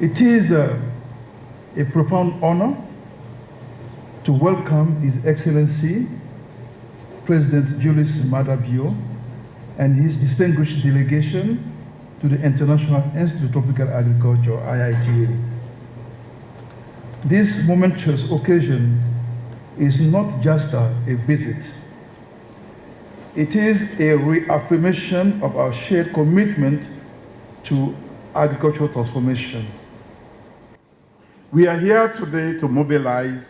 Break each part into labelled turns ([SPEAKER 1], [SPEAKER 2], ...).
[SPEAKER 1] It is a profound honor to welcome His Excellency President Julius Maada Bio and his distinguished delegation to the International Institute of Tropical Agriculture, IITA. This momentous occasion is not just a visit. It is a reaffirmation of our shared commitment to agricultural transformation.
[SPEAKER 2] We are here today to mobilize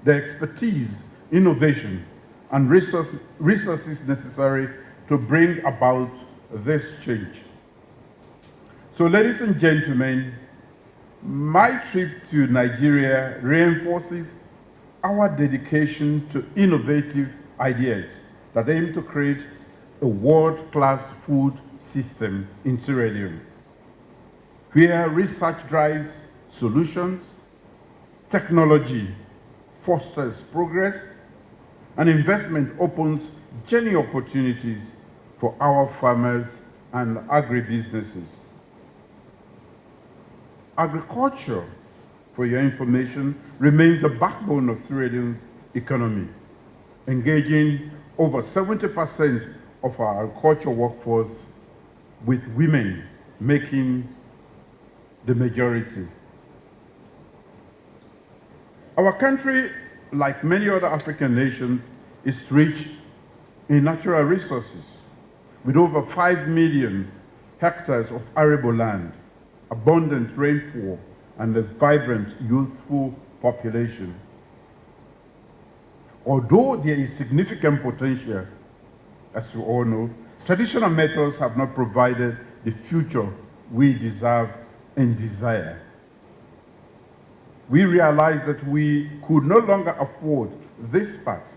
[SPEAKER 2] the expertise, innovation, and resources necessary to bring about this change. So, ladies and gentlemen, my trip to Nigeria reinforces our dedication to innovative ideas that aim to create a world-class food system in Sierra Leone, where research drives solutions, technology fosters progress, and investment opens genuine opportunities for our farmers and agribusinesses. Agriculture, for your information, remains the backbone of Sierra Leone's economy, engaging over 70% of our agricultural workforce, with women making the majority. Our country, like many other African nations, is rich in natural resources, with over 5 million hectares of arable land, abundant rainfall, and a vibrant, youthful population. Although there is significant potential, as you all know, traditional methods have not provided the future we deserve and desire. We realized that we could no longer afford this path.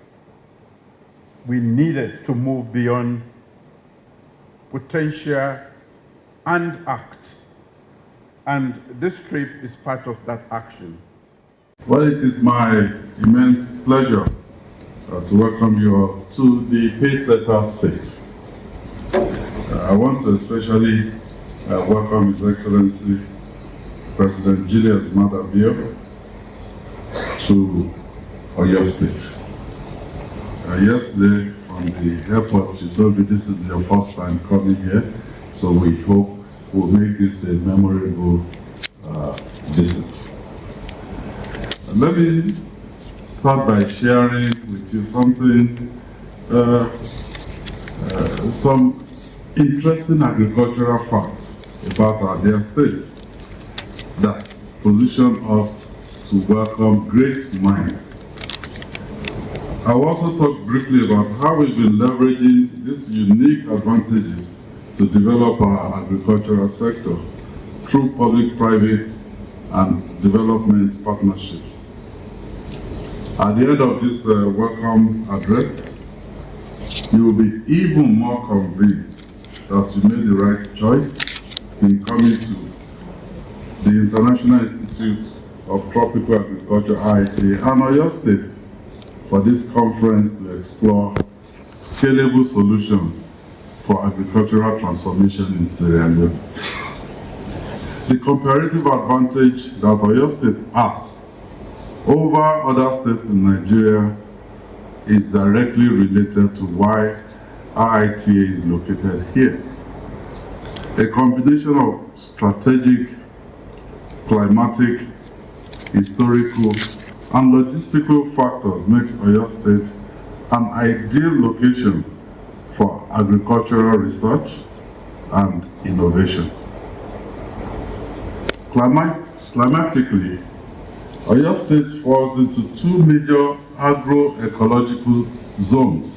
[SPEAKER 2] We needed to move beyond potential and act. And this trip is part of that action.
[SPEAKER 3] Well, it is my immense pleasure to welcome you all to the Pacesetter State. I want to especially welcome His Excellency President Julius Maada Bio to Oyo State. Yesterday from the airport, you told me this is your first time coming here, so we hope we'll make this a memorable visit. Let me start by sharing with you something, some interesting agricultural facts about our dear state that position us to welcome great minds. I'll also talk briefly about how we've been leveraging these unique advantages to develop our agricultural sector through public-private and development partnerships. At the end of this welcome address, you will be even more convinced that you made the right choice in coming to the International Institute of Tropical Agriculture, IITA, and Oyo State for this conference to explore scalable solutions for agricultural transformation in Sierra Leone. The comparative advantage that Oyo State has over other states in Nigeria is directly related to why IITA is located here. A combination of strategic, climatic, historical, and logistical factors makes Oyo State an ideal location for agricultural research and innovation. Climatically, Oyo State falls into two major agroecological zones,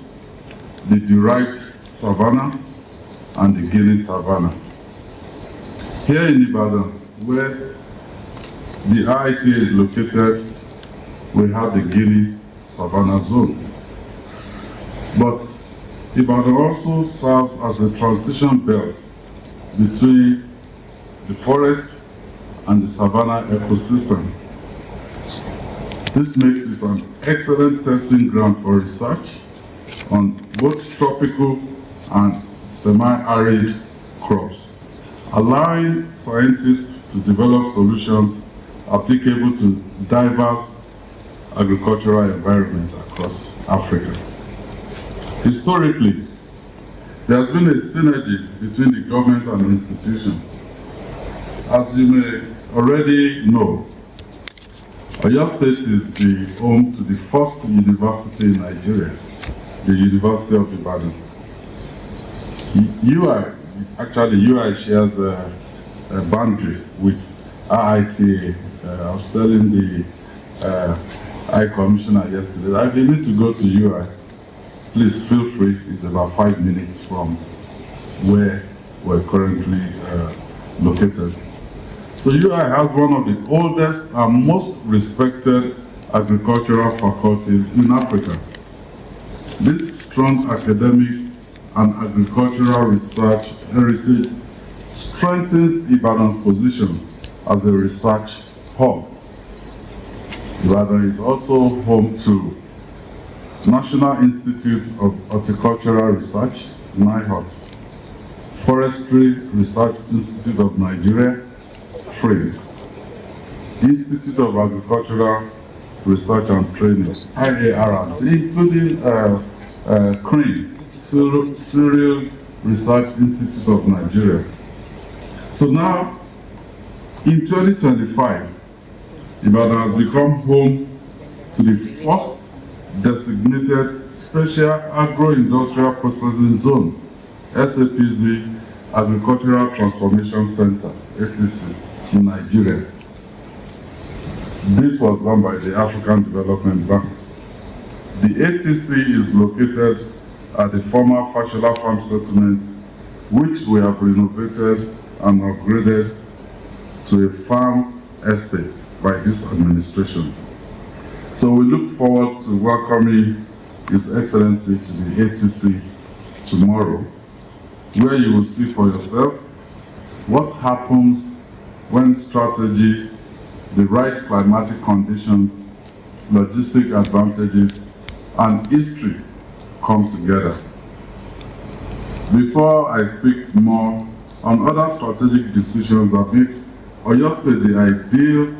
[SPEAKER 3] the derived savanna and the Guinea savanna. Here in Ibadan, where the IITA is located, we have the Guinea savanna zone. But Ibadan also serves as a transition belt between the forest and the savanna ecosystem. This makes it an excellent testing ground for research on both tropical and semi-arid crops, allowing scientists to develop solutions applicable to diverse agricultural environments across Africa. Historically, there has been a synergy between the government and institutions. As you may already know, Oyo State is the home to the first university in Nigeria, the University of Ibadan. UI shares a boundary with RITA. I was telling the High Commissioner yesterday, if you need to go to UI, please feel free. It's about 5 minutes from where we're currently located. So UI has one of the oldest and most respected agricultural faculties in Africa. This strong academic and agricultural research heritage strengthens Ibadan's position as a research hub. Ibadan is also home to National Institute of Horticultural Research, NIHOT, Forestry Research Institute of Nigeria, FRIN, Institute of Agricultural Research and Training, IART, including CRIN, Cereal Research Institute of Nigeria. So now, in 2025, Ibadan has become home to the first designated Special Agro-Industrial Processing Zone, SAPZ Agricultural Transformation Center, ATC, in Nigeria. This was done by the African Development Bank. The ATC is located at the former Fashola Farm Settlement, which we have renovated and upgraded to a farm estate by this administration. So we look forward to welcoming His Excellency to the ATC tomorrow, where you will see for yourself what happens when strategy, the right climatic conditions, logistic advantages, and history come together. Before I speak more on other strategic decisions that make Oyo State the ideal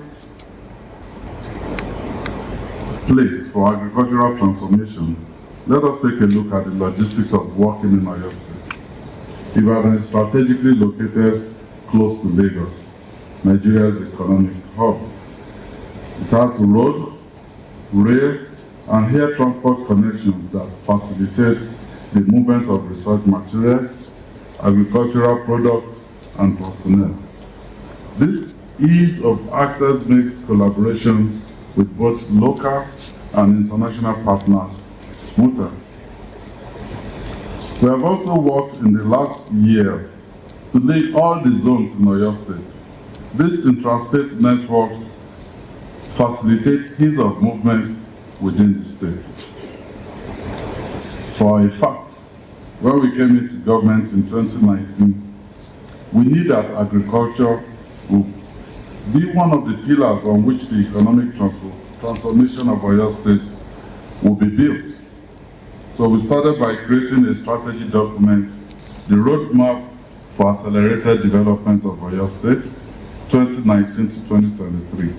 [SPEAKER 3] place for agricultural transformation, let us take a look at the logistics of working in Oyo State. Ibadan is strategically located close to Lagos, Nigeria's economic hub. It has road, rail, and air transport connections that facilitate the movement of research materials, agricultural products, and personnel. This ease of access makes collaboration with both local and international partners smoother. We have also worked in the last years to link all the zones in Oyo State. This intrastate network facilitates ease of movement within the state. For a fact, when we came into government in 2019, we knew that agriculture would be one of the pillars on which the economic transformation of Oyo State will be built. So we started by creating a strategy document, the roadmap for accelerated development of Oyo State, 2019 to 2023.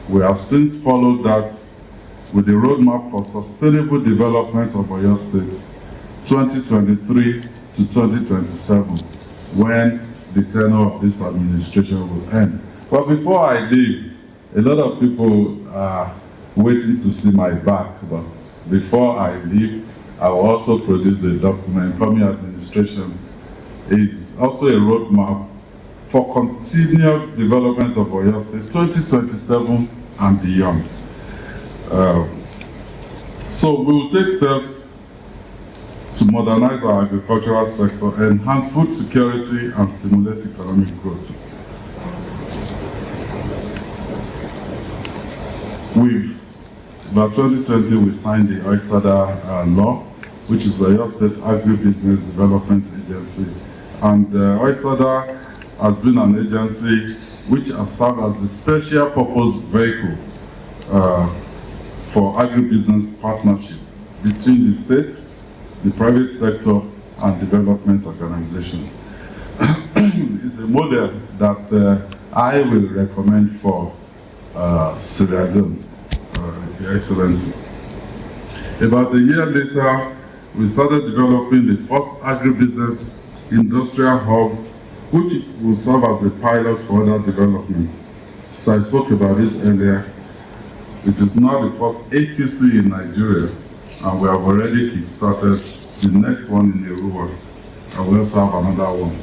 [SPEAKER 3] We have since followed that with the roadmap for sustainable development of Oyo State, 2023 to 2027, when the tenure of this administration will end. But before I leave, a lot of people are waiting to see my back, but before I leave, I will also produce a document from the administration. It's also a roadmap for continuous development of Oyo State, 2027 and beyond. So we will take steps to modernize our agricultural sector, enhance food security, and stimulate economic growth. By 2020, we signed the OISADA law, which is the Oyo State Agribusiness Development Agency. And OISADA has been an agency which has served as the special purpose vehicle for agribusiness partnership between the state, the private sector, and development organizations. It's is a model that I will recommend for Sierra Leone, Your Excellency. About a year later, we started developing the first agribusiness industrial hub, which will serve as a pilot for other development. So I spoke about this earlier. It is now the first ATC in Nigeria, and we have already kick-started the next one in Leone, and we also have another one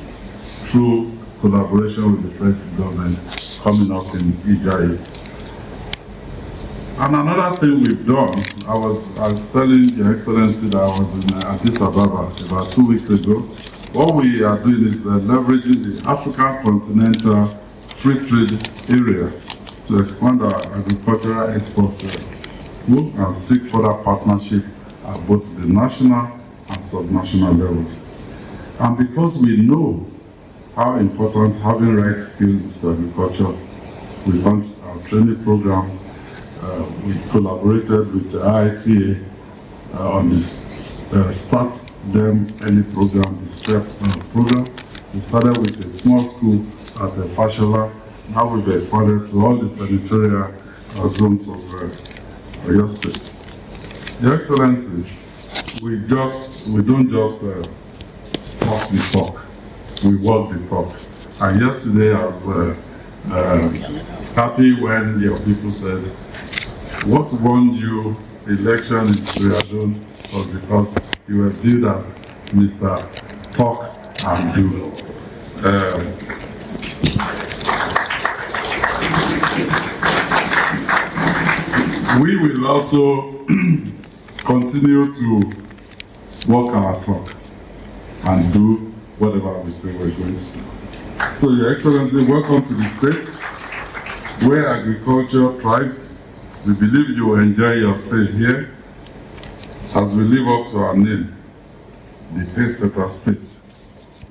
[SPEAKER 3] through collaboration with the French government coming up in Ijayi. And another thing we've done, I was telling Your Excellency that I was in Addis Ababa about 2 weeks ago. What we are doing is leveraging the African continental free trade area to expand our agricultural export move and seek further partnership at both the national and subnational levels. And because we know how important having right skills to agriculture, we launched our training program. We collaborated with the IITA on this Start Them Early program, the STEP program. We started with a small school at Fashola. Now we've expanded to all the senatorial zones of Oyo State. Your Excellency, we don't just talk the talk, we walk the talk. And yesterday I was happy when your people said, what won you the election in Sierra Leone was because you were viewed as Mr. Talk and Do. We will also continue to walk our talk and do whatever we say we're going to do. So, Your Excellency, welcome to the state where agriculture thrives. We believe you will enjoy your stay here as we live up to our name, the Pacesetter State.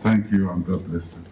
[SPEAKER 3] Thank you and God bless you.